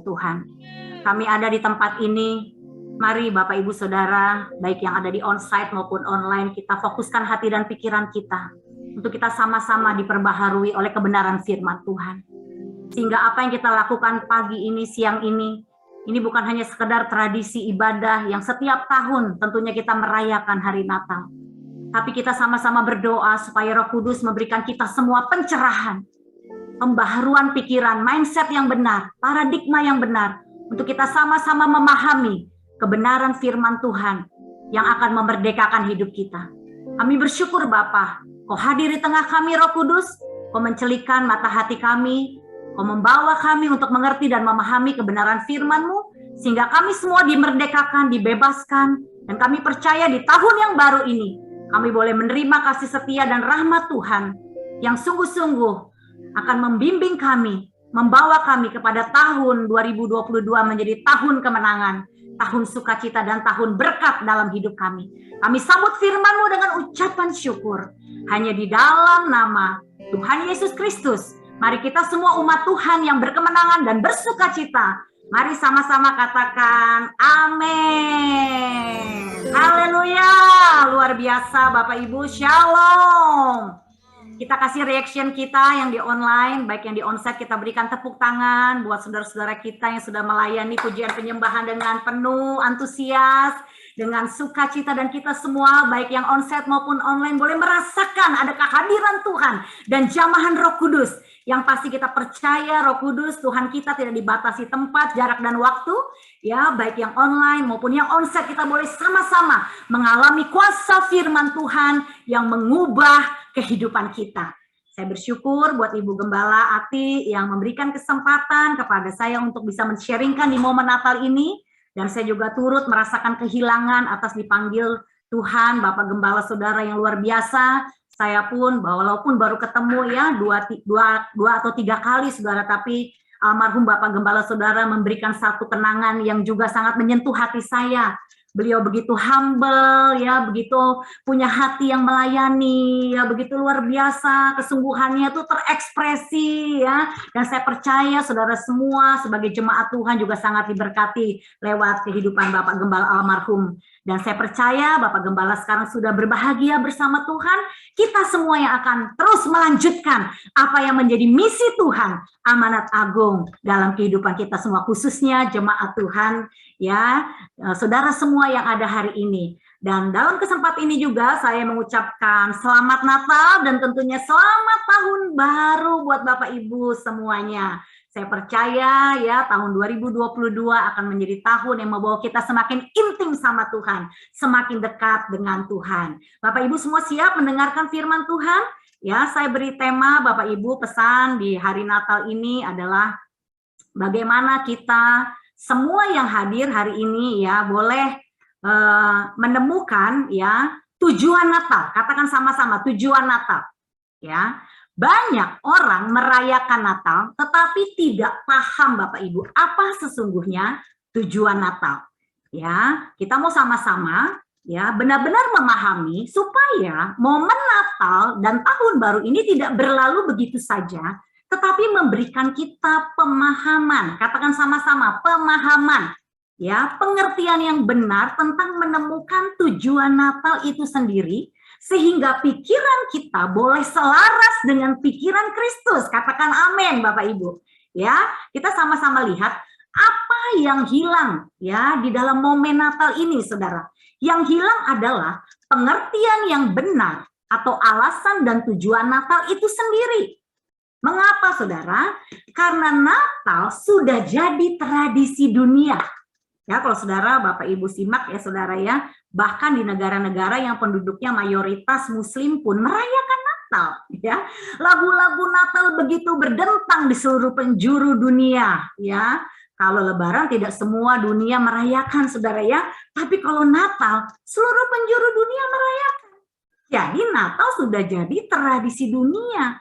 Tuhan. Kami ada di tempat ini, mari Bapak Ibu Saudara, baik yang ada di onsite maupun online, kita fokuskan hati dan pikiran kita untuk kita sama-sama diperbaharui oleh kebenaran firman Tuhan. Sehingga apa yang kita lakukan pagi ini, siang ini bukan hanya sekedar tradisi ibadah yang setiap tahun tentunya kita merayakan hari Natal. Tapi kita sama-sama berdoa supaya Roh Kudus memberikan kita semua pencerahan, pembaharuan pikiran, mindset yang benar, paradigma yang benar, untuk kita sama-sama memahami kebenaran firman Tuhan yang akan memerdekakan hidup kita. Kami bersyukur Bapa, Kau hadir di tengah kami Roh Kudus, Kau mencelikan mata hati kami, Kau membawa kami untuk mengerti dan memahami kebenaran firman-Mu, sehingga kami semua dimerdekakan, dibebaskan, dan kami percaya di tahun yang baru ini, kami boleh menerima kasih setia dan rahmat Tuhan yang sungguh-sungguh akan membimbing kami, membawa kami kepada tahun 2022 menjadi tahun kemenangan, tahun sukacita dan tahun berkat dalam hidup kami. Kami sambut firman-Mu dengan ucapan syukur. Hanya di dalam nama Tuhan Yesus Kristus, mari kita semua umat Tuhan yang berkemenangan dan bersukacita, mari sama-sama katakan amin. Haleluya, luar biasa Bapak Ibu, shalom. Kita kasih reaction kita yang di online, baik yang di onsite, kita berikan tepuk tangan buat saudara-saudara kita yang sudah melayani pujian penyembahan dengan penuh antusias, dengan sukacita, dan kita semua baik yang onsite maupun online boleh merasakan ada kehadiran Tuhan dan jamahan Roh Kudus. Yang pasti kita percaya Roh Kudus, Tuhan kita tidak dibatasi tempat, jarak, dan waktu. Ya, baik yang online maupun yang onsite, kita boleh sama-sama mengalami kuasa firman Tuhan yang mengubah kehidupan kita. Saya bersyukur buat Ibu Gembala Ati yang memberikan kesempatan kepada saya untuk bisa men-sharingkan di momen Natal ini. Dan saya juga turut merasakan kehilangan atas dipanggil Tuhan, Bapak Gembala Saudara yang luar biasa. Saya pun, walaupun baru ketemu ya dua atau tiga kali saudara, tapi almarhum Bapak Gembala Saudara memberikan satu kenangan yang juga sangat menyentuh hati saya. Beliau begitu humble ya, begitu punya hati yang melayani ya, begitu luar biasa, kesungguhannya itu terekspresi ya. Dan saya percaya saudara semua sebagai jemaat Tuhan juga sangat diberkati lewat kehidupan Bapak Gembala almarhum. Dan saya percaya Bapak Gembala sekarang sudah berbahagia bersama Tuhan. Kita semua yang akan terus melanjutkan apa yang menjadi misi Tuhan, amanat agung dalam kehidupan kita semua, khususnya jemaat Tuhan ya, saudara semua yang ada hari ini. Dan dalam kesempatan ini juga saya mengucapkan selamat Natal dan tentunya selamat tahun baru buat Bapak Ibu semuanya. Saya percaya ya tahun 2022 akan menjadi tahun yang membawa kita semakin intim sama Tuhan, semakin dekat dengan Tuhan. Bapak Ibu semua siap mendengarkan firman Tuhan? Ya, saya beri tema Bapak Ibu pesan di hari Natal ini adalah bagaimana kita semua yang hadir hari ini ya boleh menemukan ya tujuan Natal. Katakan sama-sama tujuan Natal. Ya. Banyak orang merayakan Natal tetapi tidak paham Bapak Ibu apa sesungguhnya tujuan Natal. Ya, kita mau sama-sama ya benar-benar memahami supaya momen Natal dan tahun baru ini tidak berlalu begitu saja, tetapi memberikan kita pemahaman. Katakan sama-sama pemahaman. Ya, pengertian yang benar tentang menemukan tujuan Natal itu sendiri, sehingga pikiran kita boleh selaras dengan pikiran Kristus. Katakan amin Bapak Ibu. Ya, kita sama-sama lihat apa yang hilang ya di dalam momen Natal ini Saudara. Yang hilang adalah pengertian yang benar atau alasan dan tujuan Natal itu sendiri. Mengapa Saudara? Karena Natal sudah jadi tradisi dunia. Ya, kalau Saudara, Bapak Ibu simak ya Saudara ya, bahkan di negara-negara yang penduduknya mayoritas Muslim pun merayakan Natal. Ya, lagu-lagu Natal begitu berdentang di seluruh penjuru dunia. Ya, kalau Lebaran tidak semua dunia merayakan Saudara ya, tapi kalau Natal seluruh penjuru dunia merayakan. Jadi Natal sudah jadi tradisi dunia.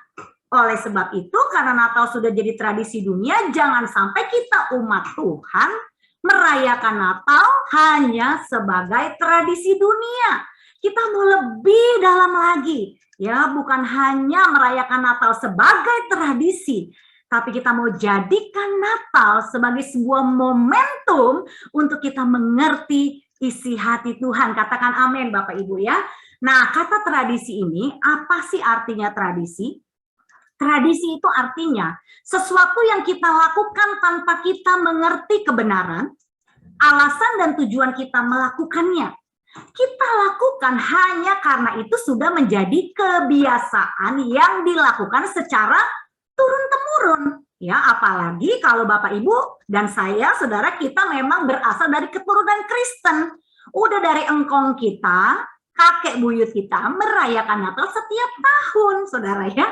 Oleh sebab itu, karena Natal sudah jadi tradisi dunia, jangan sampai kita umat Tuhan merayakan Natal hanya sebagai tradisi dunia. Kita mau lebih dalam lagi, ya, bukan hanya merayakan Natal sebagai tradisi, tapi kita mau jadikan Natal sebagai sebuah momentum untuk kita mengerti isi hati Tuhan. Katakan amin Bapak Ibu ya. Nah, kata tradisi ini, apa sih artinya tradisi? Tradisi itu artinya sesuatu yang kita lakukan tanpa kita mengerti kebenaran, alasan dan tujuan kita melakukannya. Kita lakukan hanya karena itu sudah menjadi kebiasaan yang dilakukan secara turun-temurun. Ya, apalagi kalau Bapak Ibu dan saya, saudara, kita memang berasal dari keturunan Kristen. Udah dari engkong kita, kakek buyut kita merayakan Natal setiap tahun, saudara ya.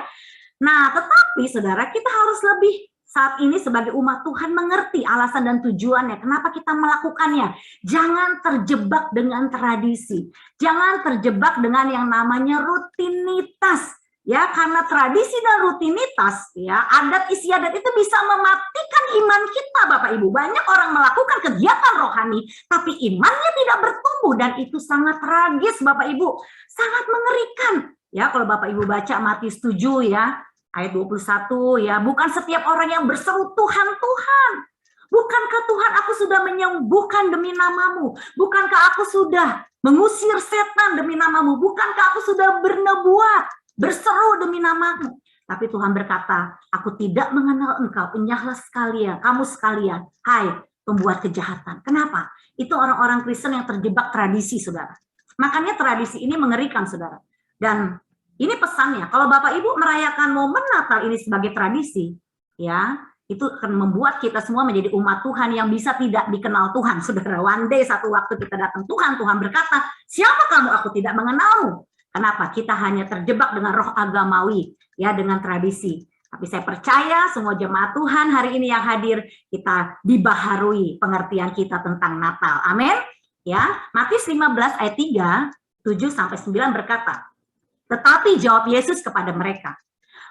Nah, tetapi saudara, kita harus lebih saat ini sebagai umat Tuhan mengerti alasan dan tujuannya, kenapa kita melakukannya. Jangan terjebak dengan tradisi, jangan terjebak dengan yang namanya rutinitas. Ya, karena tradisi dan rutinitas, ya, adat istiadat itu bisa mematikan iman kita, Bapak Ibu. Banyak orang melakukan kegiatan rohani, tapi imannya tidak bertumbuh, dan itu sangat tragis, Bapak Ibu. Sangat mengerikan. Ya, kalau Bapak Ibu baca Matius 7 ya, ayat 21 ya, bukan setiap orang yang berseru Tuhan, Tuhan. Bukankah Tuhan aku sudah menyembuhkan demi namamu? Bukankah aku sudah mengusir setan demi namamu? Bukankah aku sudah bernubuat, berseru demi namamu? Tapi Tuhan berkata, aku tidak mengenal engkau, enyahlah sekalian, kamu sekalian, hai pembuat kejahatan. Kenapa? Itu orang-orang Kristen yang terjebak tradisi, saudara. Makanya tradisi ini mengerikan, saudara. Dan ini pesannya, kalau Bapak Ibu merayakan momen Natal ini sebagai tradisi, ya, itu akan membuat kita semua menjadi umat Tuhan yang bisa tidak dikenal Tuhan, saudara. One day, satu waktu kita datang Tuhan, Tuhan berkata, siapa kamu? Aku tidak mengenalmu. Kenapa? Kita hanya terjebak dengan roh agamawi, ya, dengan tradisi. Tapi saya percaya semua jemaat Tuhan hari ini yang hadir, kita dibaharui pengertian kita tentang Natal. Amin. Ya, Matius 15 ayat 3, 7-9 berkata, tetapi jawab Yesus kepada mereka,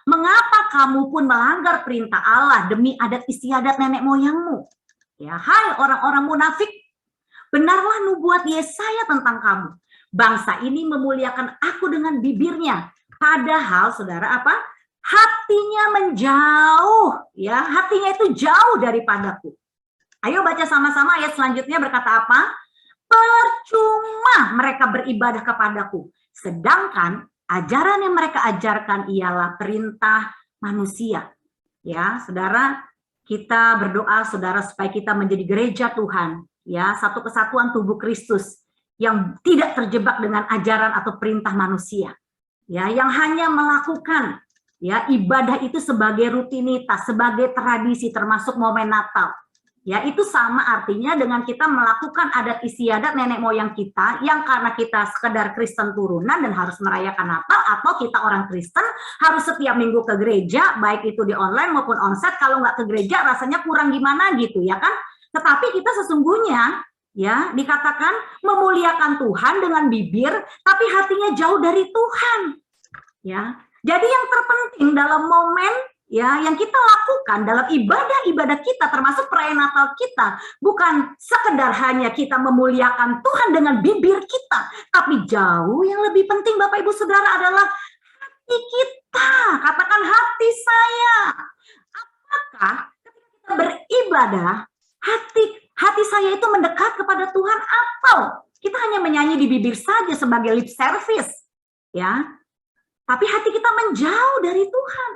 mengapa kamu pun melanggar perintah Allah demi adat istiadat nenek moyangmu? Ya, hai orang-orang munafik, benarlah nubuat Yesaya tentang kamu. Bangsa ini memuliakan aku dengan bibirnya, padahal saudara apa? Hatinya menjauh, ya, hatinya itu jauh daripadaku. Ayo baca sama-sama ayat selanjutnya berkata apa? Percuma mereka beribadah kepadaku, sedangkan ajaran yang mereka ajarkan ialah perintah manusia. Ya, saudara, kita berdoa, saudara, supaya kita menjadi gereja Tuhan, ya, satu kesatuan tubuh Kristus yang tidak terjebak dengan ajaran atau perintah manusia, ya, yang hanya melakukan, ya, ibadah itu sebagai rutinitas, sebagai tradisi, termasuk momen Natal. Ya, itu sama artinya dengan kita melakukan adat istiadat nenek moyang kita yang karena kita sekedar Kristen turunan dan harus merayakan Natal, atau kita orang Kristen harus setiap minggu ke gereja, baik itu di online maupun onsite. Kalau nggak ke gereja rasanya kurang gimana gitu ya kan. Tetapi kita sesungguhnya ya dikatakan memuliakan Tuhan dengan bibir, tapi hatinya jauh dari Tuhan. Ya, jadi yang terpenting dalam momen ya yang kita lakukan dalam ibadah-ibadah kita, termasuk perayaan Natal kita, bukan sekedar hanya kita memuliakan Tuhan dengan bibir kita, tapi jauh yang lebih penting Bapak Ibu Saudara adalah hati kita. Katakan hati saya. Apakah ketika kita beribadah, hati saya itu mendekat kepada Tuhan, atau kita hanya menyanyi di bibir saja sebagai lip service, ya? Tapi hati kita menjauh dari Tuhan.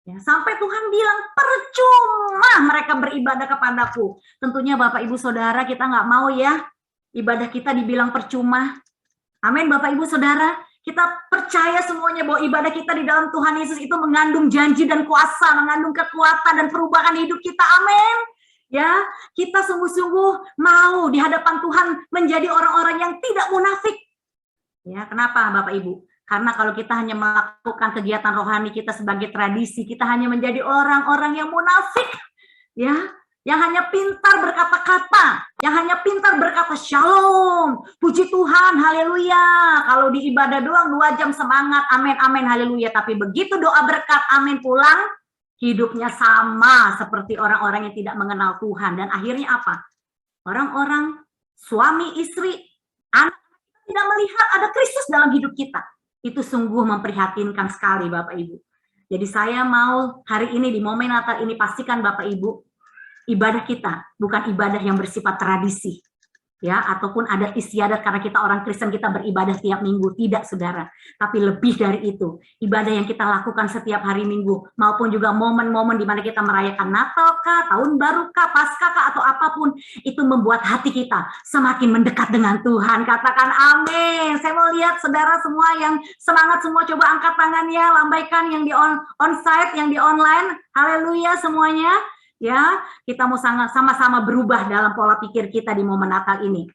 Ya, sampai Tuhan bilang, percuma mereka beribadah kepadaku. Tentunya Bapak Ibu Saudara, kita nggak mau ya ibadah kita dibilang percuma. Amin Bapak Ibu Saudara. Kita percaya semuanya bahwa ibadah kita di dalam Tuhan Yesus itu mengandung janji dan kuasa, mengandung kekuatan dan perubahan hidup kita. Amin. Ya, kita sungguh-sungguh mau di hadapan Tuhan menjadi orang-orang yang tidak munafik. Ya, kenapa Bapak Ibu? Karena kalau kita hanya melakukan kegiatan rohani kita sebagai tradisi, kita hanya menjadi orang-orang yang munafik, ya, yang hanya pintar berkata-kata, yang hanya pintar berkata shalom, puji Tuhan, haleluya. Kalau di ibadah doang 2 jam semangat, amin, amin, haleluya. Tapi begitu doa berkat, amin, pulang, hidupnya sama seperti orang-orang yang tidak mengenal Tuhan. Dan akhirnya apa? Orang-orang, suami, istri, anak tidak melihat ada Kristus dalam hidup kita. Itu sungguh memprihatinkan sekali Bapak Ibu. Jadi saya mau hari ini di momen Natal ini pastikan Bapak Ibu, ibadah kita bukan ibadah yang bersifat tradisi, ya, ataupun adat istiadat karena kita orang Kristen kita beribadah tiap minggu, tidak saudara, tapi lebih dari itu, ibadah yang kita lakukan setiap hari Minggu, maupun juga momen-momen di mana kita merayakan Natal kah, Tahun Baru kah, Paskah kah, atau apapun, itu membuat hati kita semakin mendekat dengan Tuhan. Katakan amin. Saya mau lihat saudara semua yang semangat semua, coba angkat tangannya, lambaikan yang di on-site, yang di online, haleluya semuanya. Ya, kita mau sama-sama berubah dalam pola pikir kita di momen Natal ini.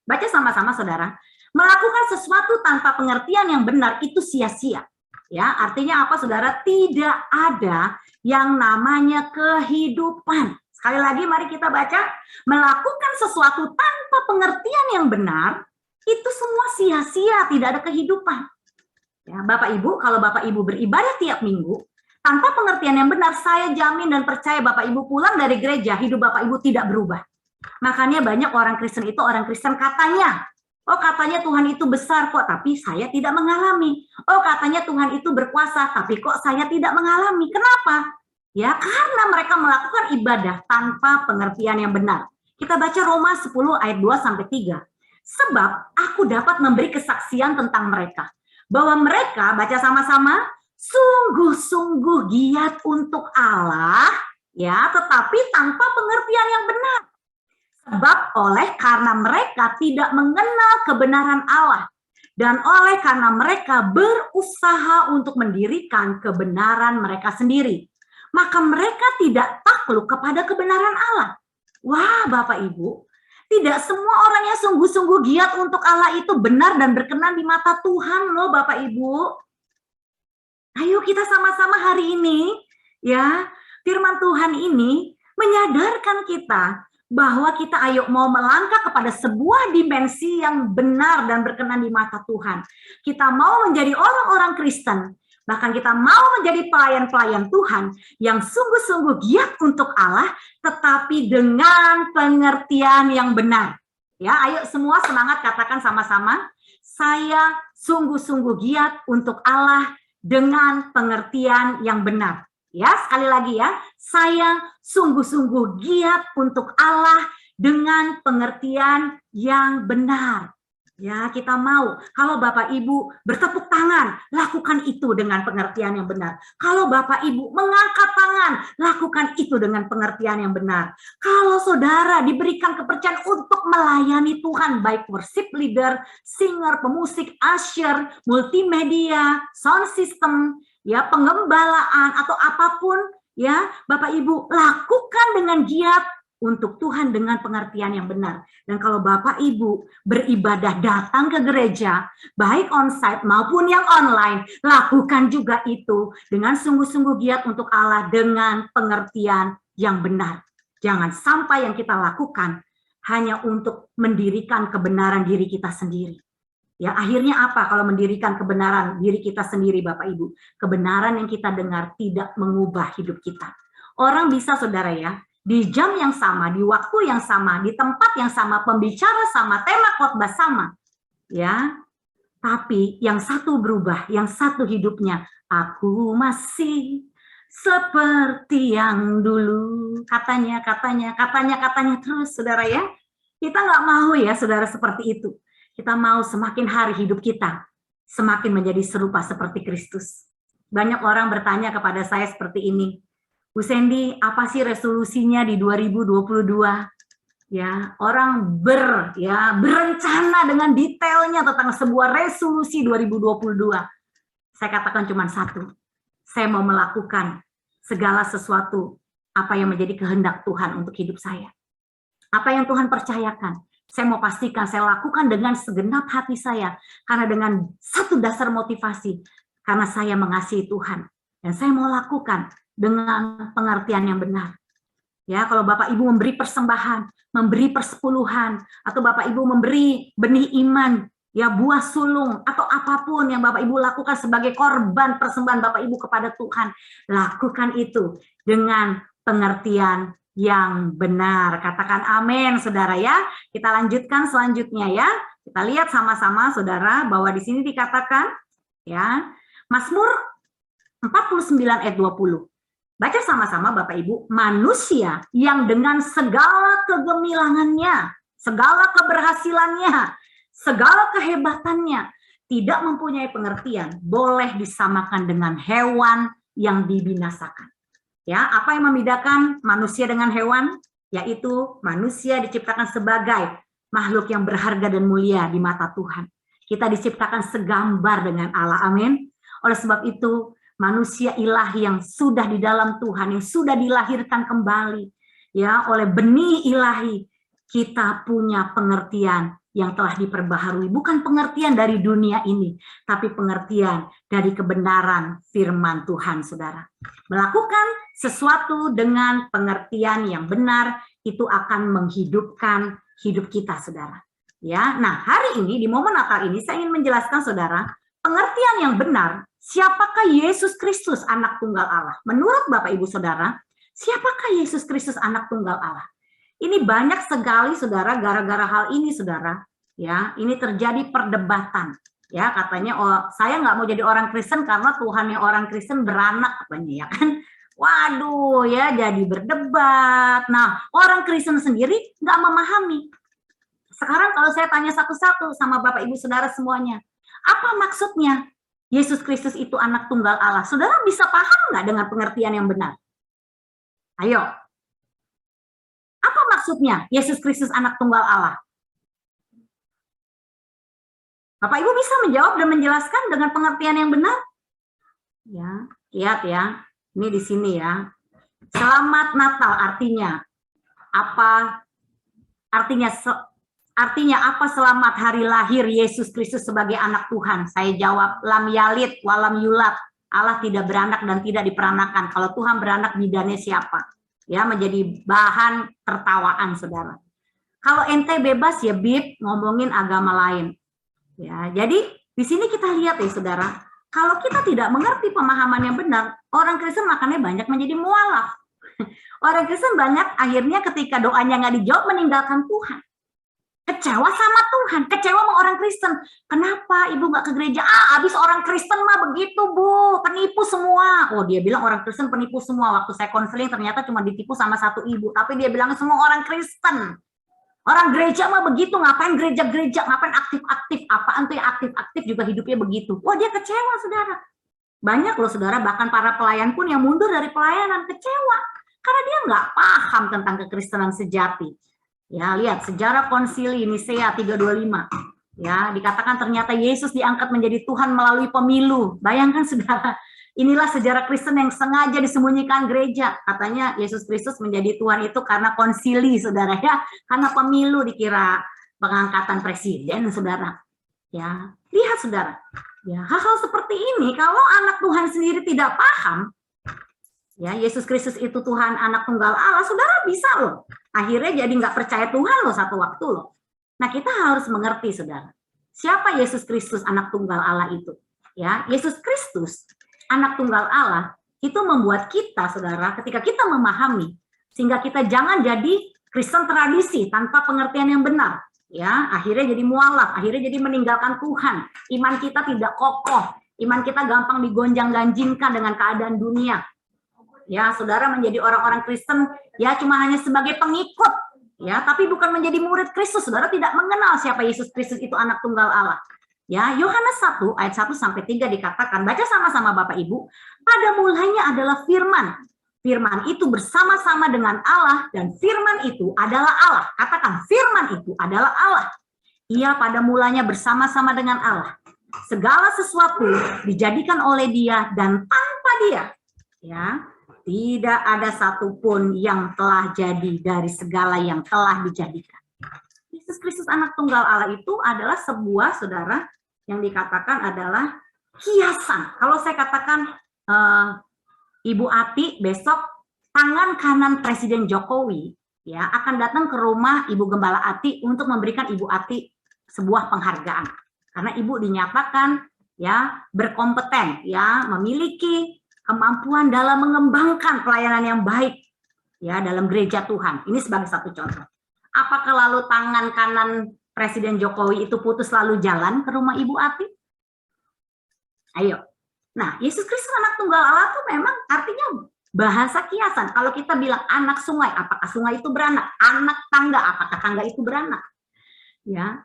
Baca sama-sama saudara. Melakukan sesuatu tanpa pengertian yang benar itu sia-sia. Ya, artinya apa saudara? Tidak ada yang namanya kehidupan. Sekali lagi mari kita baca. Melakukan sesuatu tanpa pengertian yang benar itu semua sia-sia, tidak ada kehidupan. Ya, Bapak Ibu, kalau Bapak Ibu beribadah tiap minggu tanpa pengertian yang benar, saya jamin dan percaya Bapak Ibu pulang dari gereja, hidup Bapak Ibu tidak berubah. Makanya banyak orang Kristen itu orang Kristen katanya, oh katanya Tuhan itu besar kok, tapi saya tidak mengalami. Oh katanya Tuhan itu berkuasa, tapi kok saya tidak mengalami. Kenapa? Ya karena mereka melakukan ibadah tanpa pengertian yang benar. Kita baca Roma 10 ayat 2-3. Sebab aku dapat memberi kesaksian tentang mereka, bahwa mereka, baca sama-sama, sungguh-sungguh giat untuk Allah, ya, tetapi tanpa pengertian yang benar. Sebab karena mereka tidak mengenal kebenaran Allah, dan karena mereka berusaha untuk mendirikan kebenaran mereka sendiri, maka mereka tidak takluk kepada kebenaran Allah. Wah, Bapak Ibu, tidak semua orang yang sungguh-sungguh giat untuk Allah itu benar dan berkenan di mata Tuhan loh, Bapak Ibu. Ayo kita sama-sama hari ini, ya, firman Tuhan ini menyadarkan kita bahwa kita ayo mau melangkah kepada sebuah dimensi yang benar dan berkenan di mata Tuhan. Kita mau menjadi orang-orang Kristen, bahkan kita mau menjadi pelayan-pelayan Tuhan yang sungguh-sungguh giat untuk Allah, tetapi dengan pengertian yang benar. Ya, ayo semua semangat katakan sama-sama, saya sungguh-sungguh giat untuk Allah dengan pengertian yang benar. Ya, sekali lagi ya, saya sungguh-sungguh giat untuk Allah dengan pengertian yang benar. Ya, kita mau. Kalau Bapak Ibu bertepuk tangan, lakukan itu dengan pengertian yang benar. Kalau Bapak Ibu mengangkat tangan, lakukan itu dengan pengertian yang benar. Kalau saudara diberikan kepercayaan untuk melayani Tuhan, baik worship leader, singer, pemusik, usher, multimedia, sound system, ya, pengembalaan atau apapun, ya, Bapak Ibu lakukan dengan giat untuk Tuhan dengan pengertian yang benar. Dan kalau Bapak Ibu beribadah datang ke gereja, baik onsite maupun yang online, lakukan juga itu dengan sungguh-sungguh giat untuk Allah dengan pengertian yang benar. Jangan sampai yang kita lakukan hanya untuk mendirikan kebenaran diri kita sendiri. Ya, akhirnya apa kalau mendirikan kebenaran diri kita sendiri, Bapak Ibu? Kebenaran yang kita dengar tidak mengubah hidup kita. Orang bisa, saudara ya, di jam yang sama, di waktu yang sama, di tempat yang sama, pembicara sama, tema khotbah sama, ya. Tapi yang satu berubah, yang satu hidupnya, aku masih seperti yang dulu. Katanya terus, saudara ya. Kita nggak mau ya, saudara, seperti itu. Kita mau semakin hari hidup kita semakin menjadi serupa seperti Kristus. Banyak orang bertanya kepada saya seperti ini, Bu Sandy, apa sih resolusinya di 2022? Ya, orang berencana dengan detailnya tentang sebuah resolusi 2022. Saya katakan cuma satu. Saya mau melakukan segala sesuatu apa yang menjadi kehendak Tuhan untuk hidup saya. Apa yang Tuhan percayakan, saya mau pastikan saya lakukan dengan segenap hati saya. Karena dengan satu dasar motivasi, karena saya mengasihi Tuhan. Dan saya mau lakukan dengan pengertian yang benar. Ya, kalau Bapak Ibu memberi persembahan, memberi persepuluhan, atau Bapak Ibu memberi benih iman, ya buah sulung, atau apapun yang Bapak Ibu lakukan sebagai korban persembahan Bapak Ibu kepada Tuhan, lakukan itu dengan pengertian yang benar. Katakan amin, saudara ya. Kita lanjutkan selanjutnya ya. Kita lihat sama-sama, saudara, bahwa di sini dikatakan, ya, Mazmur 49 ayat 20. Baca sama-sama Bapak Ibu. Manusia yang dengan segala kegemilangannya, segala keberhasilannya, segala kehebatannya, tidak mempunyai pengertian, boleh disamakan dengan hewan yang dibinasakan. Ya, apa yang membedakan manusia dengan hewan? Yaitu manusia diciptakan sebagai makhluk yang berharga dan mulia di mata Tuhan. Kita diciptakan segambar dengan Allah. Amin. Oleh sebab itu, manusia ilahi yang sudah di dalam Tuhan, yang sudah dilahirkan kembali, ya, oleh benih ilahi, kita punya pengertian yang telah diperbaharui. Bukan pengertian dari dunia ini, tapi pengertian dari kebenaran firman Tuhan, saudara. Melakukan sesuatu dengan pengertian yang benar, itu akan menghidupkan hidup kita, saudara. Ya, nah hari ini, di momen Natal ini, saya ingin menjelaskan, saudara, pengertian yang benar, siapakah Yesus Kristus anak tunggal Allah? Menurut Bapak Ibu Saudara, siapakah Yesus Kristus anak tunggal Allah? Ini banyak sekali, saudara, gara-gara hal ini, saudara. Ya, ini terjadi perdebatan. Ya, katanya, oh, saya nggak mau jadi orang Kristen karena Tuhannya orang Kristen beranak, katanya, ya kan? Waduh, ya, jadi berdebat. Nah, orang Kristen sendiri nggak memahami. Sekarang kalau saya tanya satu-satu sama Bapak Ibu Saudara semuanya, apa maksudnya Yesus Kristus itu anak tunggal Allah? Saudara bisa paham nggak dengan pengertian yang benar? Ayo. Apa maksudnya Yesus Kristus anak tunggal Allah? Bapak Ibu bisa menjawab dan menjelaskan dengan pengertian yang benar? Ya, lihat ya. Ini di sini ya. Selamat Natal artinya apa? Artinya apa selamat hari lahir Yesus Kristus sebagai anak Tuhan? Saya jawab, lam yalid walam yulat. Allah tidak beranak dan tidak diperanakan. Kalau Tuhan beranak, bidannya siapa? Ya, menjadi bahan tertawaan, saudara. Kalau ente bebas ya bib ngomongin agama lain. Ya, jadi di sini kita lihat ya, saudara. Kalau kita tidak mengerti pemahaman yang benar, orang Kristen makanya banyak menjadi mualaf. Orang Kristen banyak akhirnya ketika doanya nggak dijawab meninggalkan Tuhan. Kecewa sama Tuhan, kecewa sama orang Kristen. Kenapa ibu nggak ke gereja? Abis orang Kristen mah begitu, Bu, penipu semua. Oh, dia bilang orang Kristen penipu semua. Waktu saya konseling ternyata cuma ditipu sama satu ibu, tapi dia bilang semua orang Kristen. Orang gereja mah begitu, ngapain gereja-gereja, ngapain aktif-aktif, apaan tuh yang aktif-aktif juga hidupnya begitu. Wah, dia kecewa, saudara. Banyak loh, saudara, bahkan para pelayan pun yang mundur dari pelayanan, kecewa. Karena dia nggak paham tentang kekristenan sejati. Ya, lihat sejarah konsili Nisea 325. Ya, dikatakan ternyata Yesus diangkat menjadi Tuhan melalui pemilu. Bayangkan, saudara, inilah sejarah Kristen yang sengaja disembunyikan gereja. Katanya Yesus Kristus menjadi Tuhan itu karena konsili, saudara, ya, karena pemilu dikira pengangkatan presiden, saudara. Ya, lihat, saudara. Ya, hal-hal seperti ini kalau anak Tuhan sendiri tidak paham, ya, Yesus Kristus itu Tuhan anak tunggal Allah, saudara bisa loh. Akhirnya jadi nggak percaya Tuhan loh satu waktu loh. Nah, kita harus mengerti, saudara. Siapa Yesus Kristus anak tunggal Allah itu? Ya, Yesus Kristus anak tunggal Allah itu membuat kita, saudara, ketika kita memahami, sehingga kita jangan jadi Kristen tradisi tanpa pengertian yang benar. Ya, akhirnya jadi mualaf, akhirnya jadi meninggalkan Tuhan. Iman kita tidak kokoh, iman kita gampang digonjang-ganjingkan dengan keadaan dunia. Ya, saudara menjadi orang-orang Kristen ya cuma hanya sebagai pengikut, ya, tapi bukan menjadi murid Kristus. Saudara tidak mengenal siapa Yesus Kristus itu anak tunggal Allah. Ya, Yohanes 1 ayat 1 sampai 3 dikatakan, baca sama-sama Bapak Ibu, pada mulanya adalah firman. Firman itu bersama-sama dengan Allah dan firman itu adalah Allah. Katakan, firman itu adalah Allah. Ia pada mulanya bersama-sama dengan Allah. Segala sesuatu dijadikan oleh Dia dan tanpa Dia, ya, tidak ada satupun yang telah jadi dari segala yang telah dijadikan. Yesus Kristus anak tunggal Allah itu adalah sebuah, saudara, yang dikatakan adalah hiasan. Kalau saya katakan Ibu Ati besok tangan kanan Presiden Jokowi ya akan datang ke rumah Ibu Gembala Ati untuk memberikan Ibu Ati sebuah penghargaan. Karena Ibu dinyatakan ya berkompeten, ya memiliki kemampuan dalam mengembangkan pelayanan yang baik ya dalam gereja Tuhan. Ini sebagai satu contoh. Apakah lalu tangan kanan Presiden Jokowi itu putus lalu jalan ke rumah Ibu Ati? Ayo. Nah, Yesus Kristus anak tunggal Allah itu memang artinya bahasa kiasan. Kalau kita bilang anak sungai, apakah sungai itu beranak? Anak tangga, apakah tangga itu beranak? Ya,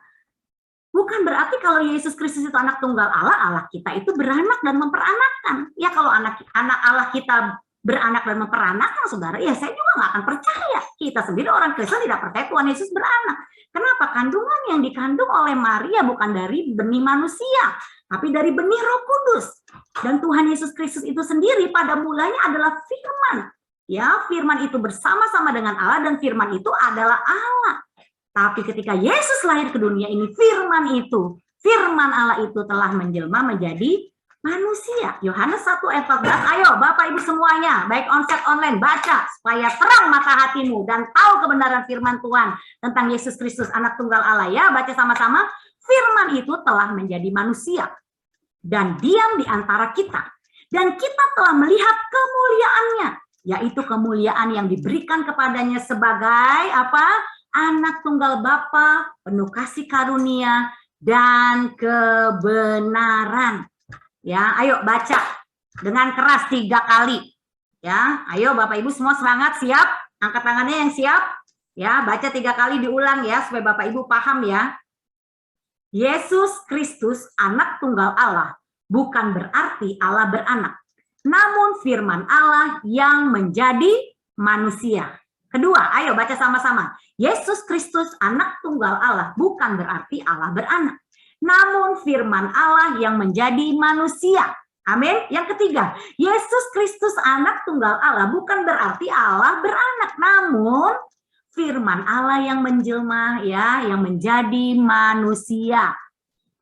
bukan berarti kalau Yesus Kristus itu anak tunggal Allah, Allah kita itu beranak dan memperanakkan. Ya kalau anak Allah kita beranak dan memperanakkan, saudara, ya saya juga nggak akan percaya. Kita sendiri orang Kristen tidak percaya Tuhan Yesus beranak. Kenapa? Kandungan yang dikandung oleh Maria bukan dari benih manusia, tapi dari benih Roh Kudus. Dan Tuhan Yesus Kristus itu sendiri pada mulanya adalah firman. Ya, firman itu bersama-sama dengan Allah dan firman itu adalah Allah. Tapi ketika Yesus lahir ke dunia ini, firman Allah itu telah menjelma menjadi manusia. Yohanes 1 ayat 14, ayo Bapak Ibu semuanya, baik onsite online, baca supaya terang mata hatimu dan tahu kebenaran firman Tuhan tentang Yesus Kristus anak tunggal Allah ya. Baca sama-sama, firman itu telah menjadi manusia dan diam di antara kita. Dan kita telah melihat kemuliaannya, yaitu kemuliaan yang diberikan kepadanya sebagai apa? Anak tunggal Bapa, penuh kasih karunia dan kebenaran. Ya, ayo baca dengan keras 3 kali. Ya, ayo Bapak Ibu semua semangat, siap? Angkat tangannya yang siap. Ya, baca 3 kali diulang ya supaya Bapak Ibu paham ya. Yesus Kristus anak tunggal Allah bukan berarti Allah beranak, namun firman Allah yang menjadi manusia. Kedua, ayo baca sama-sama. Yesus Kristus anak tunggal Allah bukan berarti Allah beranak, namun firman Allah yang menjadi manusia. Amin. Yang ketiga, Yesus Kristus anak tunggal Allah bukan berarti Allah beranak, namun firman Allah yang menjelma ya, yang menjadi manusia.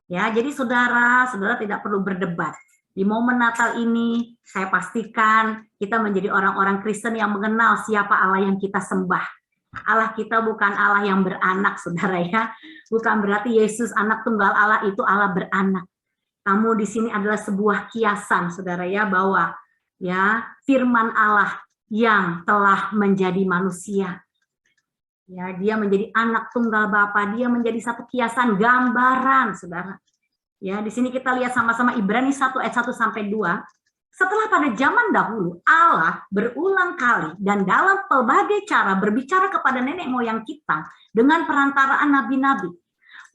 Ya, jadi saudara tidak perlu berdebat. Di momen Natal ini, saya pastikan kita menjadi orang-orang Kristen yang mengenal siapa Allah yang kita sembah. Allah kita bukan Allah yang beranak, saudara ya. Bukan berarti Yesus anak tunggal Allah itu Allah beranak. Kamu di sini adalah sebuah kiasan, saudara ya, bahwa ya firman Allah yang telah menjadi manusia. Ya, dia menjadi anak tunggal Bapa, dia menjadi satu kiasan gambaran, saudara. Ya, di sini kita lihat sama-sama Ibrani 1 ayat 1 sampai 2. Setelah pada zaman dahulu Allah berulang kali dan dalam pelbagai cara berbicara kepada nenek moyang kita dengan perantaraan nabi-nabi.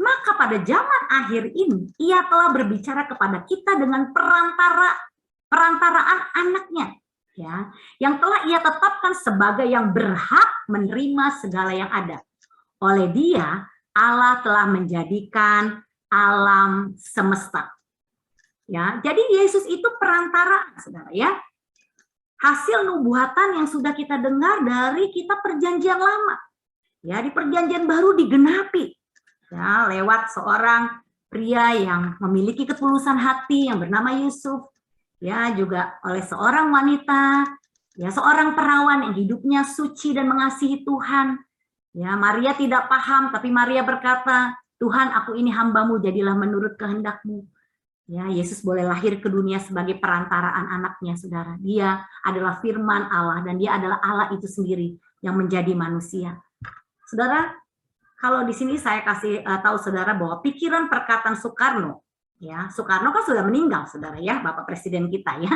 Maka pada zaman akhir ini ia telah berbicara kepada kita dengan perantaraan anaknya, ya, yang telah ia tetapkan sebagai yang berhak menerima segala yang ada. Oleh dia Allah telah menjadikan alam semesta. Ya, jadi Yesus itu perantara, saudara ya. Hasil nubuatan yang sudah kita dengar dari kitab Perjanjian Lama. Ya, di Perjanjian Baru digenapi. Ya, lewat seorang pria yang memiliki ketulusan hati yang bernama Yusuf. Ya, juga oleh seorang wanita, ya, seorang perawan yang hidupnya suci dan mengasihi Tuhan. Ya, Maria tidak paham, tapi Maria berkata, Tuhan, aku ini hambamu, jadilah menurut kehendakmu. Ya, Yesus boleh lahir ke dunia sebagai perantaraan anaknya, saudara. Dia adalah firman Allah dan dia adalah Allah itu sendiri yang menjadi manusia. Saudara, kalau di sini saya kasih tahu saudara bahwa pikiran perkataan Soekarno, ya, Soekarno kan sudah meninggal, saudara ya, Bapak Presiden kita ya,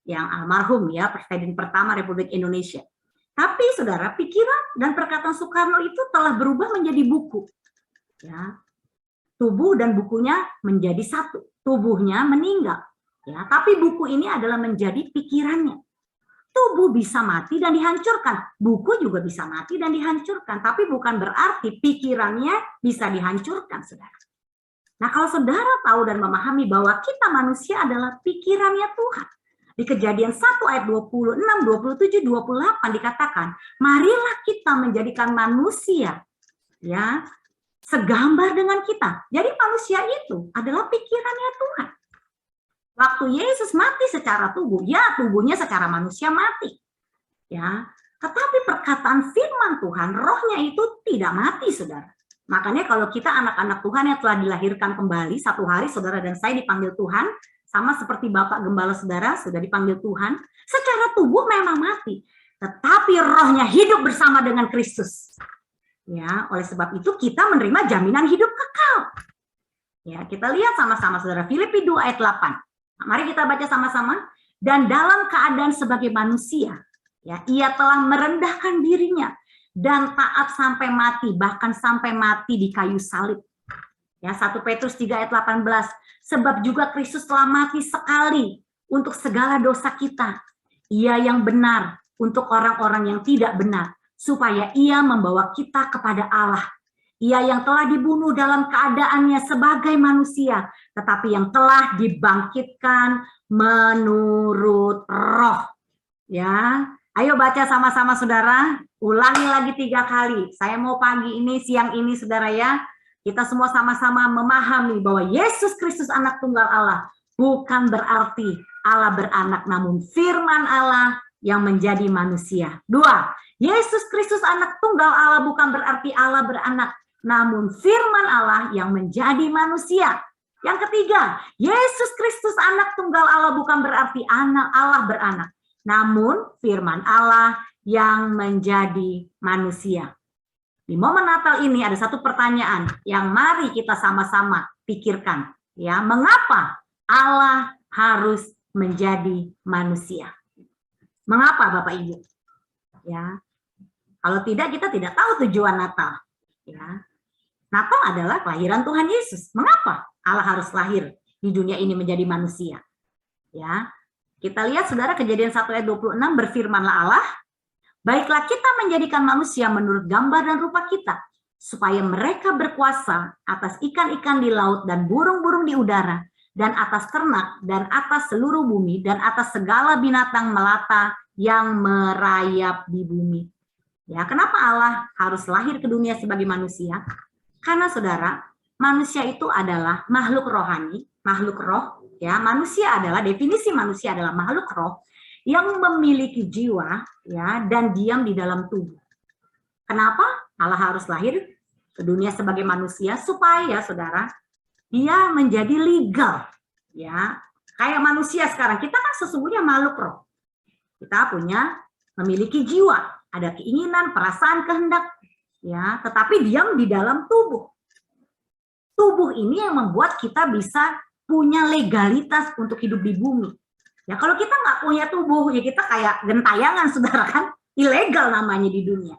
yang almarhum ya, Presiden pertama Republik Indonesia. Tapi saudara, pikiran dan perkataan Soekarno itu telah berubah menjadi buku. Ya, tubuh dan bukunya menjadi satu. Tubuhnya meninggal. Ya, tapi buku ini adalah menjadi pikirannya. Tubuh bisa mati dan dihancurkan. Buku juga bisa mati dan dihancurkan. Tapi bukan berarti pikirannya bisa dihancurkan, saudara. Nah, kalau saudara tahu dan memahami bahwa kita manusia adalah pikirannya Tuhan. Di Kejadian 1 ayat 26, 27, 28 dikatakan, marilah kita menjadikan manusia ya segambar dengan kita. Jadi manusia itu adalah pikirannya Tuhan. Waktu Yesus mati secara tubuh, ya tubuhnya secara manusia mati. Ya, tetapi perkataan firman Tuhan, rohnya itu tidak mati, saudara. Makanya kalau kita anak-anak Tuhan yang telah dilahirkan kembali, satu hari saudara dan saya dipanggil Tuhan, sama seperti Bapak Gembala saudara sudah dipanggil Tuhan, secara tubuh memang mati, tetapi rohnya hidup bersama dengan Kristus. Ya, oleh sebab itu kita menerima jaminan hidup kekal. Ya, kita lihat sama-sama saudara, Filipi 2 ayat 8. Mari kita baca sama-sama. Dan dalam keadaan sebagai manusia, ya, ia telah merendahkan dirinya dan taat sampai mati, bahkan sampai mati di kayu salib. Ya, 1 Petrus 3 ayat 18. Sebab juga Kristus telah mati sekali untuk segala dosa kita. Ia yang benar untuk orang-orang yang tidak benar, supaya ia membawa kita kepada Allah. Ia yang telah dibunuh dalam keadaannya sebagai manusia, tetapi yang telah dibangkitkan menurut roh. Ya, ayo baca sama-sama saudara, ulangi lagi 3 kali. Saya mau pagi ini, siang ini saudara ya, kita semua sama-sama memahami bahwa Yesus Kristus anak tunggal Allah bukan berarti Allah beranak, namun firman Allah yang menjadi manusia. 2, Yesus Kristus anak tunggal Allah bukan berarti Allah beranak, namun firman Allah yang menjadi manusia. Yang ketiga, Yesus Kristus anak tunggal Allah bukan berarti anak Allah beranak, namun firman Allah yang menjadi manusia. Di momen Natal ini ada satu pertanyaan yang mari kita sama-sama pikirkan, ya, mengapa Allah harus menjadi manusia? Mengapa Bapak Ibu? Ya. Kalau tidak, kita tidak tahu tujuan Natal, ya. Natal adalah kelahiran Tuhan Yesus. Mengapa Allah harus lahir di dunia ini menjadi manusia? Ya, kita lihat saudara Kejadian 1 ayat 26, berfirmanlah Allah, baiklah kita menjadikan manusia menurut gambar dan rupa kita, supaya mereka berkuasa atas ikan-ikan di laut dan burung-burung di udara, dan atas ternak, dan atas seluruh bumi, dan atas segala binatang melata yang merayap di bumi. Ya, kenapa Allah harus lahir ke dunia sebagai manusia? Karena saudara, manusia itu adalah makhluk rohani, makhluk roh. Ya, manusia adalah, definisi manusia adalah makhluk roh yang memiliki jiwa, ya, dan diam di dalam tubuh. Kenapa Allah harus lahir ke dunia sebagai manusia? Supaya saudara, dia menjadi legal, ya, kayak manusia sekarang. Kita kan sesungguhnya makhluk roh. Kita memiliki jiwa, ada keinginan, perasaan, kehendak, ya, tetapi diam di dalam tubuh. Tubuh ini yang membuat kita bisa punya legalitas untuk hidup di bumi. Ya, kalau kita nggak punya tubuh, ya kita kayak gentayangan, saudara, kan? Ilegal namanya di dunia.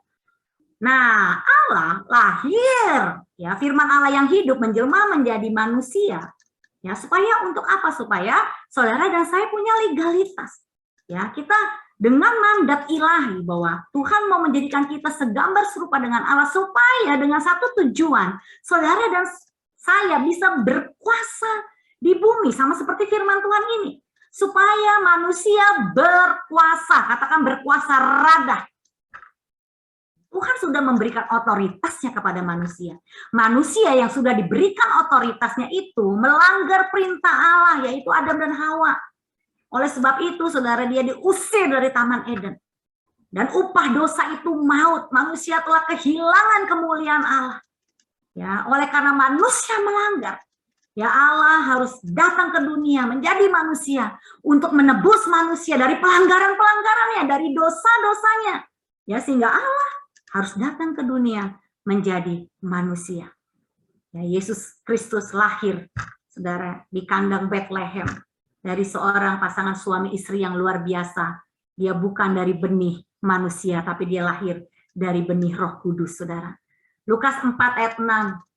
Nah, Allah lahir, ya, firman Allah yang hidup menjelma menjadi manusia. Ya, supaya untuk apa? Supaya saudara dan saya punya legalitas. Ya, kita dengan mandat ilahi bahwa Tuhan mau menjadikan kita segambar serupa dengan Allah, supaya dengan satu tujuan, saudara dan saya bisa berkuasa di bumi, sama seperti firman Tuhan ini. Supaya manusia berkuasa, katakan berkuasa radah. Tuhan sudah memberikan otoritasnya kepada manusia. Manusia yang sudah diberikan otoritasnya itu melanggar perintah Allah, yaitu Adam dan Hawa. Oleh sebab itu, saudara, dia diusir dari Taman Eden. Dan upah dosa itu maut. Manusia telah kehilangan kemuliaan Allah. Ya, oleh karena manusia melanggar, ya, Allah harus datang ke dunia menjadi manusia untuk menebus manusia dari pelanggaran-pelanggarannya, dari dosa-dosanya. Ya, sehingga Allah harus datang ke dunia menjadi manusia. Ya, Yesus Kristus lahir, saudara, di kandang Bethlehem. Dari seorang pasangan suami istri yang luar biasa. Dia bukan dari benih manusia, tapi dia lahir dari benih Roh Kudus, saudara. Lukas 4 ayat 6,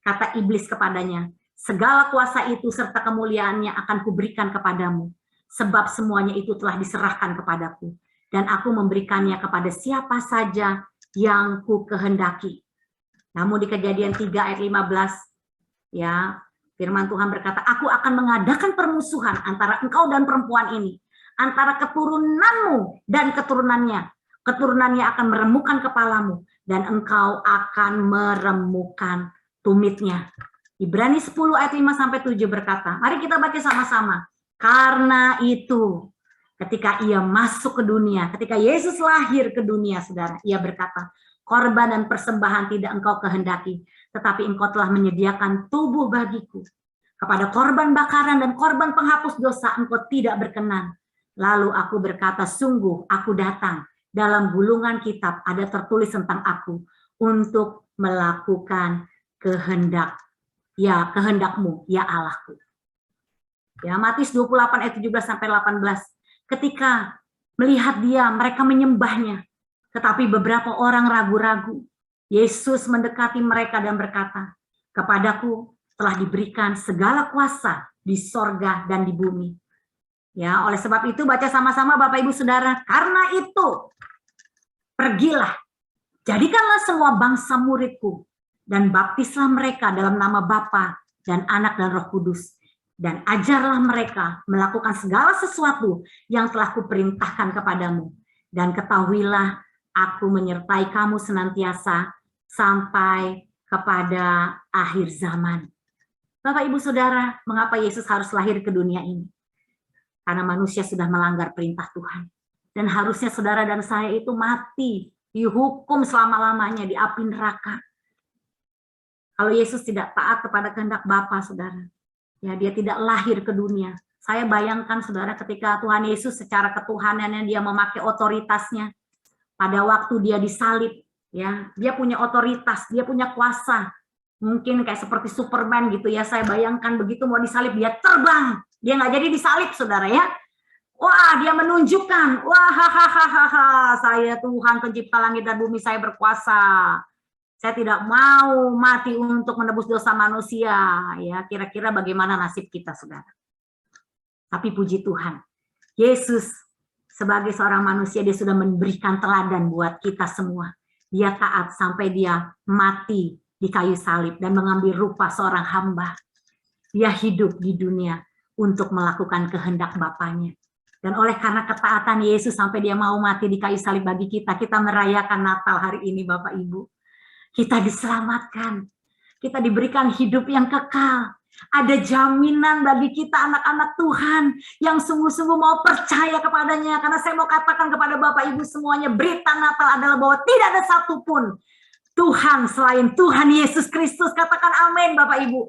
kata iblis kepadanya, segala kuasa itu serta kemuliaannya akan kuberikan kepadamu, sebab semuanya itu telah diserahkan kepadaku, dan aku memberikannya kepada siapa saja yang ku kehendaki. Namun di Kejadian 3 ayat 15, ya, firman Tuhan berkata, aku akan mengadakan permusuhan antara engkau dan perempuan ini, antara keturunanmu dan keturunannya. Keturunannya akan meremukkan kepalamu, dan engkau akan meremukkan tumitnya. Ibrani 10 ayat 5-7 berkata, mari kita baca sama-sama. Karena itu, ketika ia masuk ke dunia, ketika Yesus lahir ke dunia, saudara, ia berkata, korban dan persembahan tidak engkau kehendaki, tetapi engkau telah menyediakan tubuh bagiku. Kepada korban bakaran dan korban penghapus dosa engkau tidak berkenan. Lalu aku berkata, sungguh aku datang. Dalam gulungan kitab ada tertulis tentang aku untuk melakukan kehendakmu, ya Allahku. Ya, Matius 28 ayat 17 sampai 18. Ketika melihat dia, mereka menyembahnya. Tetapi beberapa orang ragu-ragu. Yesus mendekati mereka dan berkata, "Kepadaku telah diberikan segala kuasa di sorga dan di bumi." Ya, oleh sebab itu baca sama-sama Bapak Ibu Saudara. Karena itu, pergilah, jadikanlah semua bangsa muridku, dan baptislah mereka dalam nama Bapa dan Anak dan Roh Kudus. Dan ajarlah mereka melakukan segala sesuatu yang telah kuperintahkan kepadamu. Dan ketahuilah, aku menyertai kamu senantiasa sampai kepada akhir zaman. Bapak Ibu Saudara, mengapa Yesus harus lahir ke dunia ini? Karena manusia sudah melanggar perintah Tuhan. Dan harusnya saudara dan saya itu mati, dihukum selama-lamanya di api neraka. Kalau Yesus tidak taat kepada kehendak Bapa, saudara, ya dia tidak lahir ke dunia. Saya bayangkan saudara ketika Tuhan Yesus secara ketuhanannya dia memakai otoritasnya pada waktu dia disalib, ya dia punya otoritas, dia punya kuasa. Mungkin kayak seperti Superman gitu ya, saya bayangkan begitu mau disalib dia terbang, dia nggak jadi disalib saudara ya. Wah, dia menunjukkan, wah hahaha, saya Tuhan pencipta langit dan bumi, saya berkuasa. Saya tidak mau mati untuk menebus dosa manusia. Ya, kira-kira bagaimana nasib kita, saudara? Tapi puji Tuhan, Yesus sebagai seorang manusia, dia sudah memberikan teladan buat kita semua. Dia taat sampai dia mati di kayu salib dan mengambil rupa seorang hamba. Dia hidup di dunia untuk melakukan kehendak Bapaknya. Dan oleh karena ketaatan Yesus sampai dia mau mati di kayu salib bagi kita, kita merayakan Natal hari ini, Bapak Ibu. Kita diselamatkan, kita diberikan hidup yang kekal. Ada jaminan bagi kita anak-anak Tuhan yang sungguh-sungguh mau percaya kepadanya. Karena saya mau katakan kepada Bapak Ibu semuanya, berita Natal adalah bahwa tidak ada satupun Tuhan selain Tuhan Yesus Kristus. Katakan amin Bapak Ibu.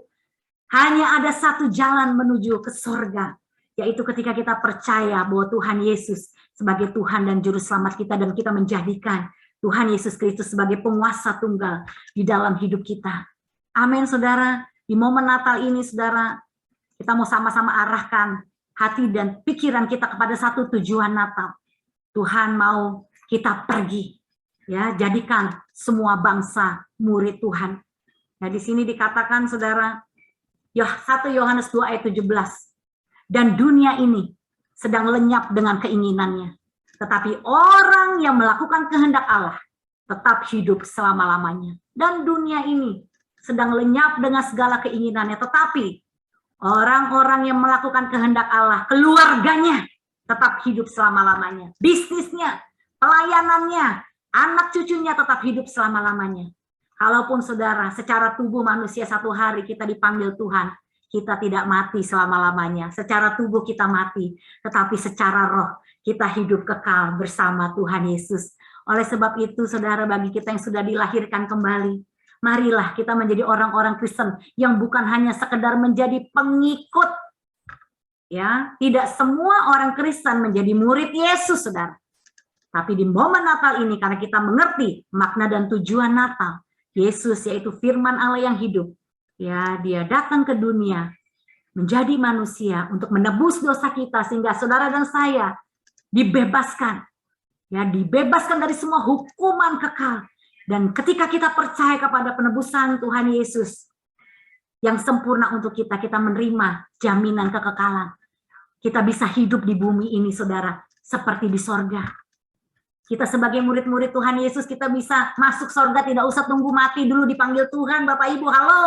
Hanya ada satu jalan menuju ke sorga, yaitu ketika kita percaya bahwa Tuhan Yesus sebagai Tuhan dan Juru Selamat kita, dan kita menjadikan Tuhan Yesus Kristus sebagai penguasa tunggal di dalam hidup kita. Amin saudara. Di momen Natal ini saudara, kita mau sama-sama arahkan hati dan pikiran kita kepada satu tujuan Natal. Tuhan mau kita pergi, ya, jadikan semua bangsa murid Tuhan. Nah, di sini dikatakan saudara, 1 Yohanes 2 ayat 17. Dan dunia ini sedang lenyap dengan keinginannya. Tetapi orang yang melakukan kehendak Allah tetap hidup selama-lamanya. Dan dunia ini sedang lenyap dengan segala keinginannya. Tetapi orang-orang yang melakukan kehendak Allah, keluarganya tetap hidup selama-lamanya. Bisnisnya, pelayanannya, anak cucunya tetap hidup selama-lamanya. Kalaupun saudara, secara tubuh manusia satu hari kita dipanggil Tuhan, kita tidak mati selama-lamanya. Secara tubuh kita mati, tetapi secara roh kita hidup kekal bersama Tuhan Yesus. Oleh sebab itu, saudara, bagi kita yang sudah dilahirkan kembali, marilah kita menjadi orang-orang Kristen yang bukan hanya sekedar menjadi pengikut. Ya, tidak semua orang Kristen menjadi murid Yesus, saudara. Tapi di momen Natal ini, karena kita mengerti makna dan tujuan Natal, Yesus yaitu firman Allah yang hidup, ya, dia datang ke dunia menjadi manusia untuk menebus dosa kita sehingga saudara dan saya dibebaskan, ya, dibebaskan dari semua hukuman kekal. Dan ketika kita percaya kepada penebusan Tuhan Yesus yang sempurna untuk kita, kita menerima jaminan kekekalan. Kita bisa hidup di bumi ini, saudara, seperti di sorga. Kita sebagai murid-murid Tuhan Yesus, kita bisa masuk sorga, tidak usah tunggu mati dulu dipanggil Tuhan. Bapak Ibu, halo.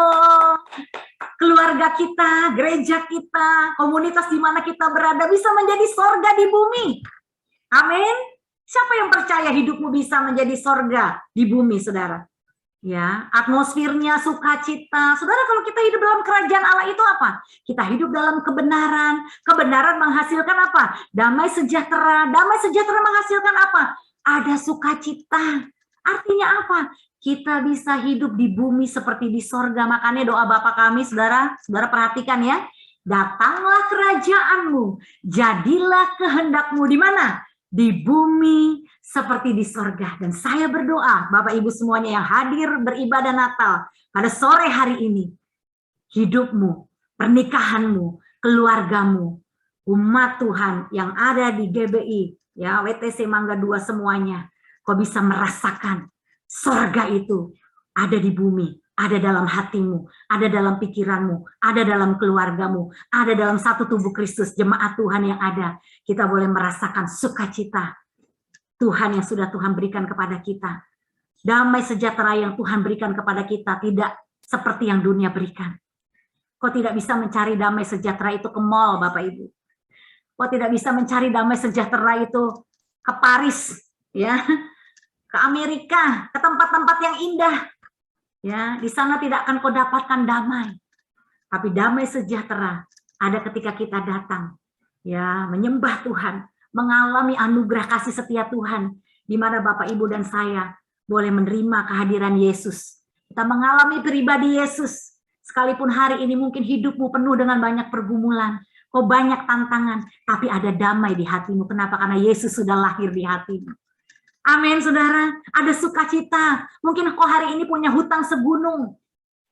Keluarga kita, gereja kita, komunitas di mana kita berada bisa menjadi sorga di bumi. Amin. Siapa yang percaya hidupmu bisa menjadi sorga di bumi, saudara? Ya, atmosfernya sukacita. Saudara, kalau kita hidup dalam kerajaan Allah itu apa? Kita hidup dalam kebenaran. Kebenaran menghasilkan apa? Damai sejahtera. Damai sejahtera menghasilkan apa? Ada sukacita. Artinya apa? Kita bisa hidup di bumi seperti di sorga. Makanya doa Bapa kami, saudara, saudara perhatikan ya. Datanglah kerajaanmu, jadilah kehendakmu di mana? Di bumi seperti di sorga. Dan saya berdoa, Bapak Ibu semuanya yang hadir beribadah Natal pada sore hari ini, hidupmu, pernikahanmu, keluargamu, umat Tuhan yang ada di GBI, ya WTC Mangga 2 semuanya, kau bisa merasakan surga itu ada di bumi, ada dalam hatimu, ada dalam pikiranmu, ada dalam keluargamu, ada dalam satu tubuh Kristus, jemaat Tuhan yang ada. Kita boleh merasakan sukacita Tuhan yang sudah Tuhan berikan kepada kita. Damai sejahtera yang Tuhan berikan kepada kita tidak seperti yang dunia berikan. Kau tidak bisa mencari damai sejahtera itu ke mall, Bapak Ibu. Kau tidak bisa mencari damai sejahtera itu ke Paris, ya, ke Amerika, ke tempat-tempat yang indah. Ya, di sana tidak akan kau dapatkan damai. Tapi damai sejahtera ada ketika kita datang, ya, menyembah Tuhan, mengalami anugerah kasih setia Tuhan, di mana Bapak Ibu dan saya boleh menerima kehadiran Yesus. Kita mengalami pribadi Yesus. Sekalipun hari ini mungkin hidupmu penuh dengan banyak pergumulan, kau banyak tantangan, tapi ada damai di hatimu. Kenapa? Karena Yesus sudah lahir di hatimu. Amin, saudara. Ada sukacita. Mungkin kau hari ini punya hutang segunung.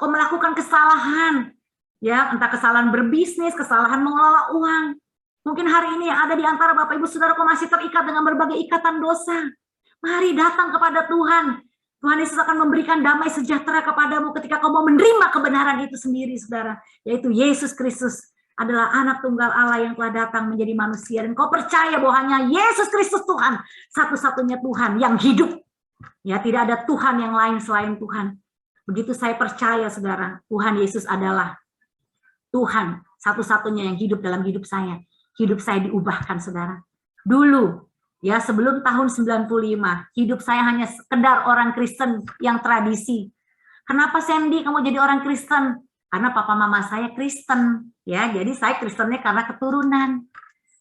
Kau melakukan kesalahan. Ya, entah kesalahan berbisnis, kesalahan mengelola uang. Mungkin hari ini ada di antara Bapak Ibu Saudara kau masih terikat dengan berbagai ikatan dosa. Mari datang kepada Tuhan. Tuhan Yesus akan memberikan damai sejahtera kepadamu ketika kau mau menerima kebenaran itu sendiri, saudara. Yaitu Yesus Kristus adalah anak tunggal Allah yang telah datang menjadi manusia. Dan kau percaya bahwa hanya Yesus Kristus Tuhan, satu-satunya Tuhan yang hidup. Ya, tidak ada Tuhan yang lain selain Tuhan. Begitu saya percaya, saudara, Tuhan Yesus adalah Tuhan satu-satunya yang hidup dalam hidup saya. Hidup saya diubahkan, saudara. Dulu, ya sebelum tahun 95, hidup saya hanya sekedar orang Kristen yang tradisi. Kenapa Sandy kamu jadi orang Kristen? Karena papa mama saya Kristen, ya. Jadi saya Kristennya karena keturunan.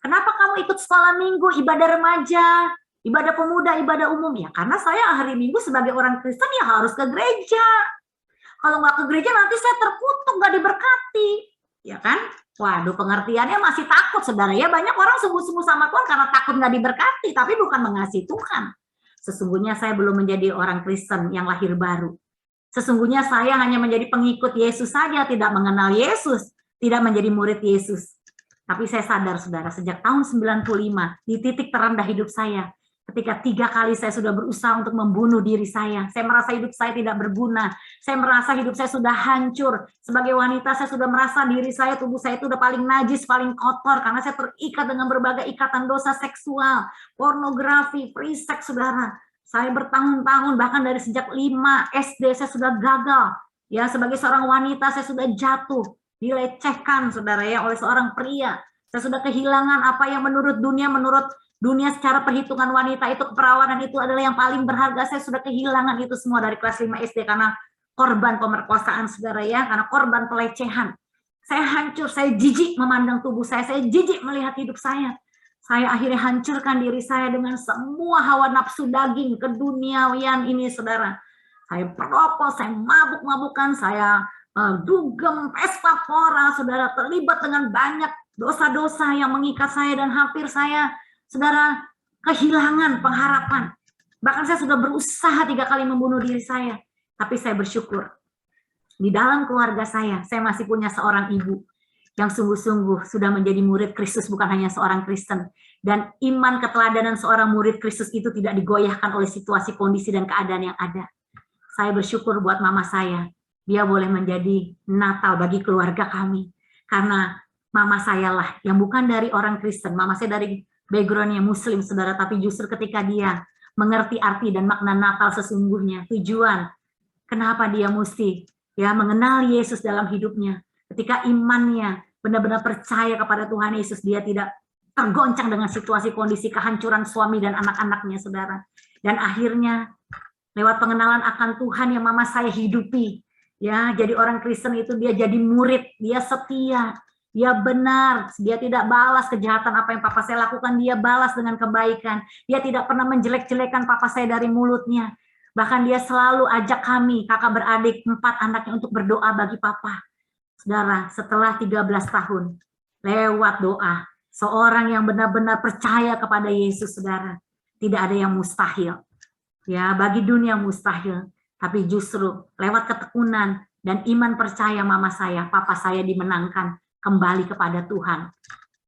Kenapa kamu ikut sekolah minggu, ibadah remaja, ibadah pemuda, ibadah umum? Ya karena saya hari Minggu sebagai orang Kristen ya harus ke gereja. Kalau nggak ke gereja nanti saya terkutuk, nggak diberkati, ya kan? Waduh, pengertiannya masih takut, saudara. Ya banyak orang sungguh-sungguh sama Tuhan karena takut nggak diberkati, tapi bukan mengasihi Tuhan. Sesungguhnya saya belum menjadi orang Kristen yang lahir baru. Sesungguhnya saya hanya menjadi pengikut Yesus saja, tidak mengenal Yesus, tidak menjadi murid Yesus. Tapi saya sadar, saudara, sejak tahun 95, di titik terendah hidup saya, ketika 3 kali saya sudah berusaha untuk membunuh diri saya merasa hidup saya tidak berguna, saya merasa hidup saya sudah hancur. Sebagai wanita, saya sudah merasa diri saya, tubuh saya itu udah paling najis, paling kotor, karena saya terikat dengan berbagai ikatan dosa seksual, pornografi, free sex, saudara. Saya bertahun-tahun, bahkan dari sejak 5 SD saya sudah gagal. Ya, sebagai seorang wanita saya sudah jatuh, dilecehkan, saudara ya, oleh seorang pria. Saya sudah kehilangan apa yang menurut dunia secara perhitungan wanita itu, keperawanan itu adalah yang paling berharga. Saya sudah kehilangan itu semua dari kelas 5 SD karena korban pemerkosaan, saudara ya, karena korban pelecehan. Saya hancur, saya jijik memandang tubuh saya jijik melihat hidup saya. Saya akhirnya hancurkan diri saya dengan semua hawa nafsu daging keduniawian ini, saudara. Saya perokok, saya mabuk-mabukan, saya dugem, pesta pora, saudara, terlibat dengan banyak dosa-dosa yang mengikat saya dan hampir saya, saudara, kehilangan pengharapan. Bahkan saya sudah berusaha 3 kali membunuh diri saya. Tapi saya bersyukur. Di dalam keluarga saya masih punya seorang ibu yang sungguh-sungguh sudah menjadi murid Kristus, bukan hanya seorang Kristen. Dan iman keteladanan seorang murid Kristus itu tidak digoyahkan oleh situasi, kondisi, dan keadaan yang ada. Saya bersyukur buat mama saya. Dia boleh menjadi Natal bagi keluarga kami. Karena mama saya lah yang bukan dari orang Kristen. Mama saya dari backgroundnya Muslim, saudara. Tapi justru ketika dia mengerti arti dan makna Natal sesungguhnya, tujuan kenapa dia mesti ya mengenal Yesus dalam hidupnya. Ketika imannya benar-benar percaya kepada Tuhan Yesus, dia tidak tergoncang dengan situasi, kondisi, kehancuran suami dan anak-anaknya, saudara. Dan akhirnya lewat pengenalan akan Tuhan yang mama saya hidupi, ya, jadi orang Kristen itu dia jadi murid, dia setia, dia benar, dia tidak balas kejahatan apa yang papa saya lakukan, dia balas dengan kebaikan. Dia tidak pernah menjelek-jelekan papa saya dari mulutnya. Bahkan dia selalu ajak kami, kakak beradik 4 anaknya, untuk berdoa bagi papa. Saudara, setelah 13 tahun, lewat doa, seorang yang benar-benar percaya kepada Yesus, saudara, tidak ada yang mustahil. Ya, bagi dunia mustahil, tapi justru lewat ketekunan dan iman percaya mama saya, papa saya dimenangkan kembali kepada Tuhan.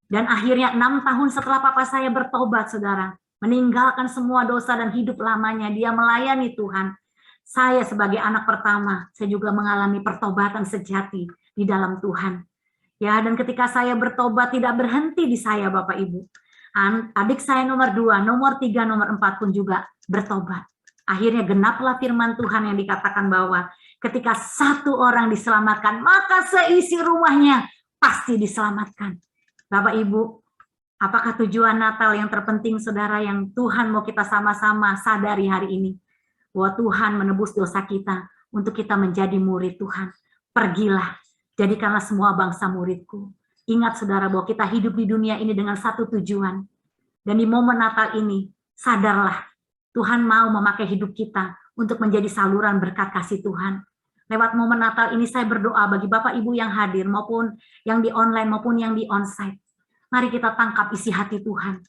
Dan akhirnya 6 tahun setelah papa saya bertobat, saudara, meninggalkan semua dosa dan hidup lamanya, dia melayani Tuhan. Saya sebagai anak pertama, saya juga mengalami pertobatan sejati di dalam Tuhan. Ya, dan ketika saya bertobat tidak berhenti di saya, Bapak Ibu. Adik saya nomor 2, nomor 3, nomor 4 pun juga bertobat. Akhirnya genaplah firman Tuhan yang dikatakan bahwa ketika satu orang diselamatkan, maka seisi rumahnya pasti diselamatkan. Bapak Ibu, apakah tujuan Natal yang terpenting, saudara, yang Tuhan mau kita sama-sama sadari hari ini? Bahwa Tuhan menebus dosa kita untuk kita menjadi murid Tuhan. Pergilah, jadikanlah semua bangsa muridku. Ingat, saudara, bahwa kita hidup di dunia ini dengan satu tujuan. Dan di momen Natal ini, sadarlah, Tuhan mau memakai hidup kita untuk menjadi saluran berkat kasih Tuhan. Lewat momen Natal ini saya berdoa bagi Bapak Ibu yang hadir, maupun yang di online, maupun yang di onsite. Mari kita tangkap isi hati Tuhan.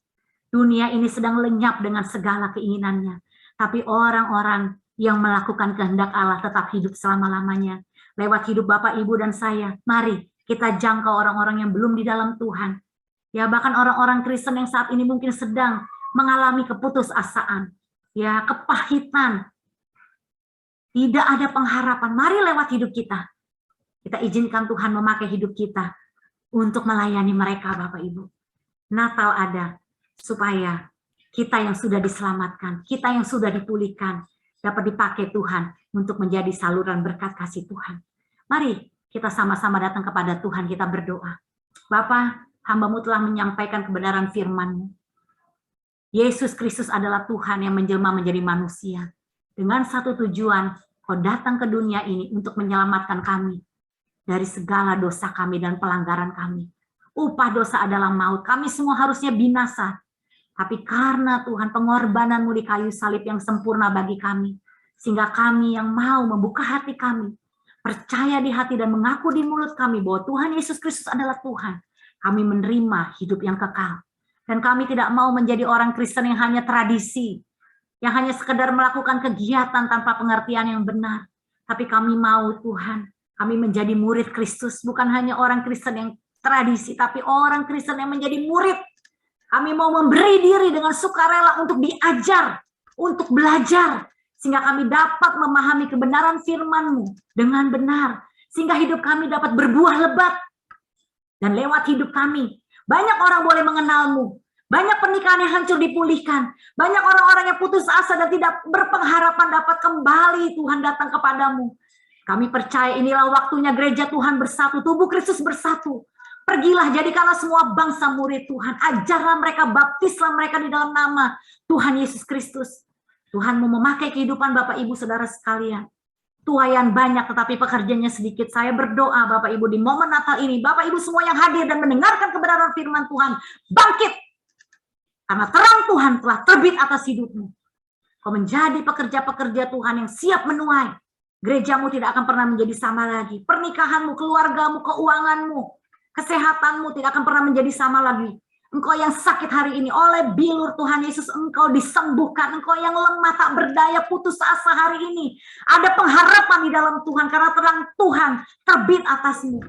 Dunia ini sedang lenyap dengan segala keinginannya. Tapi orang-orang yang melakukan kehendak Allah tetap hidup selama-lamanya. Lewat hidup Bapak, Ibu, dan saya, mari kita jangkau orang-orang yang belum di dalam Tuhan. Ya, bahkan orang-orang Kristen yang saat ini mungkin sedang mengalami keputusasaan. Ya, kepahitan. Tidak ada pengharapan. Mari lewat hidup kita. Kita izinkan Tuhan memakai hidup kita untuk melayani mereka, Bapak Ibu. Natal ada supaya kita yang sudah diselamatkan, kita yang sudah dipulihkan, dapat dipakai Tuhan untuk menjadi saluran berkat kasih Tuhan. Mari kita sama-sama datang kepada Tuhan, kita berdoa. Bapa, hamba-Mu telah menyampaikan kebenaran firman-Mu. Yesus Kristus adalah Tuhan yang menjelma menjadi manusia. Dengan satu tujuan, Kau datang ke dunia ini untuk menyelamatkan kami dari segala dosa kami dan pelanggaran kami. Upah dosa adalah maut. Kami semua harusnya binasa. Tapi karena Tuhan pengorbanan-Mu di kayu salib yang sempurna bagi kami, sehingga kami yang mau membuka hati kami, percaya di hati dan mengaku di mulut kami bahwa Tuhan Yesus Kristus adalah Tuhan, kami menerima hidup yang kekal. Dan kami tidak mau menjadi orang Kristen yang hanya tradisi, yang hanya sekedar melakukan kegiatan tanpa pengertian yang benar. Tapi kami mau, Tuhan, kami menjadi murid Kristus, bukan hanya orang Kristen yang tradisi, tapi orang Kristen yang menjadi murid. Kami mau memberi diri dengan sukarela untuk diajar, untuk belajar, sehingga kami dapat memahami kebenaran firman-Mu dengan benar, sehingga hidup kami dapat berbuah lebat. Dan lewat hidup kami, banyak orang boleh mengenal-Mu, banyak pernikahan yang hancur dipulihkan, banyak orang-orang yang putus asa dan tidak berpengharapan dapat kembali Tuhan datang kepadamu. Kami percaya inilah waktunya gereja Tuhan bersatu, tubuh Kristus bersatu. Pergilah, jadikanlah semua bangsa murid Tuhan. Ajarlah mereka, baptislah mereka di dalam nama Tuhan Yesus Kristus. Tuhan mau memakai kehidupan Bapak Ibu Saudara sekalian. Tuayan banyak tetapi pekerjaannya sedikit. Saya berdoa Bapak Ibu di momen Natal ini, Bapak Ibu semua yang hadir dan mendengarkan kebenaran firman Tuhan, bangkit. Karena terang Tuhan telah terbit atas hidupmu. Kau menjadi pekerja-pekerja Tuhan yang siap menuai. Gerejamu tidak akan pernah menjadi sama lagi. Pernikahanmu, keluargamu, keuanganmu, kesehatanmu tidak akan pernah menjadi sama lagi. Engkau yang sakit hari ini oleh bilur Tuhan Yesus, engkau disembuhkan. Engkau yang lemah tak berdaya, putus asa hari ini. Ada pengharapan di dalam Tuhan karena terang Tuhan terbit atasmu.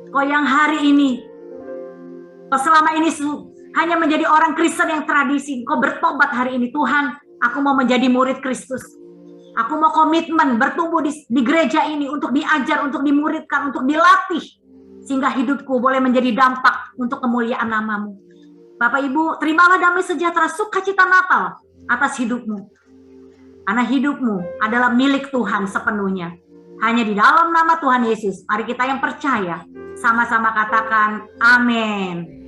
Engkau yang hari ini, kau selama ini hanya menjadi orang Kristen yang tradisi. Engkau bertobat hari ini. Tuhan, aku mau menjadi murid Kristus. Aku mau komitmen bertumbuh di gereja ini untuk diajar, untuk dimuridkan, untuk dilatih. Sehingga hidupku boleh menjadi dampak untuk kemuliaan nama-Mu. Bapak Ibu, terimalah damai sejahtera, sukacita Natal atas hidupmu. Karena hidupmu adalah milik Tuhan sepenuhnya. Hanya di dalam nama Tuhan Yesus, mari kita yang percaya, sama-sama katakan amin.